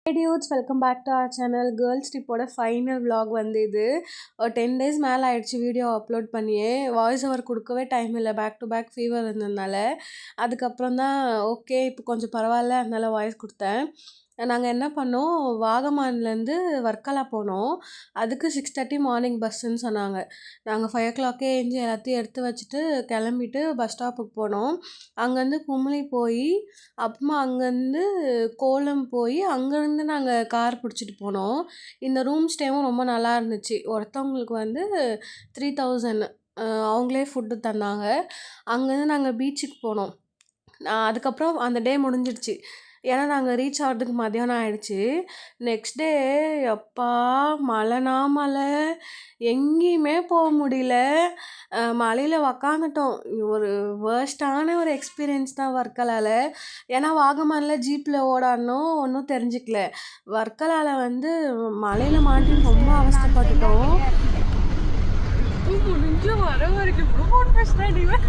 Hey dudes, welcome back to our channel. Girls Tripோட final vlog வந்து இது ஒரு 10 days மேலே ஆயிடுச்சு வீடியோ அப்லோட் பண்ணியே. வாய்ஸ் ஓவர் கொடுக்கவே டைம் இல்லை, பேக் டு பேக் ஃபீவர் இருந்ததுனால. அதுக்கப்புறம் தான் ஓகே இப்போ கொஞ்சம் பரவாயில்ல, அதனால வாய்ஸ் கொடுத்தேன். நாங்கள் என்ன பண்ணோம், வாகமான்லேருந்து வர்க்கலா போனோம். அதுக்கு 6:30 மார்னிங் பஸ்ஸுன்னு சொன்னாங்க. நாங்கள் 5 o'clockே எழுந்து எல்லாத்தையும் எடுத்து வச்சுட்டு கிளம்பிட்டு பஸ் ஸ்டாப்புக்கு போனோம். அங்கேருந்து குமுளி போய் அப்புறமா அங்கேருந்து கோலம் போய் அங்கேருந்து நாங்கள் கார் பிடிச்சிட்டு போனோம். இந்த ரூம் ஸ்டேவும் ரொம்ப நல்லா இருந்துச்சு. ஒருத்தவங்களுக்கு வந்து 3000 அவங்களே ஃபுட்டு தந்தாங்க. அங்கேருந்து நாங்கள் பீச்சுக்கு போனோம். அதுக்கப்புறம் அந்த டே முடிஞ்சிடுச்சு. ஏன்னா நாங்கள் ரீச் ஆகிறதுக்கு மதியானம் ஆயிடுச்சு. நெக்ஸ்ட் டே அப்பா மழைனா மழை, எங்கேயுமே போக முடியல. மழையில் உக்காந்துட்டோம். ஒரு வேர்ஸ்டான ஒரு எக்ஸ்பீரியன்ஸ் தான் வர்க்கலாவில். ஏன்னா வாகமானில் ஜீப்பில் ஓடாடணும், ஒன்றும் தெரிஞ்சுக்கல. வர்க்கலாவில் வந்து மழையில் மாட்டி ரொம்ப அவஸ்தைப்பட்டுட்டோம். முடிஞ்சு வர வரைக்கும் ஃபோன் பேசுகிறேன்.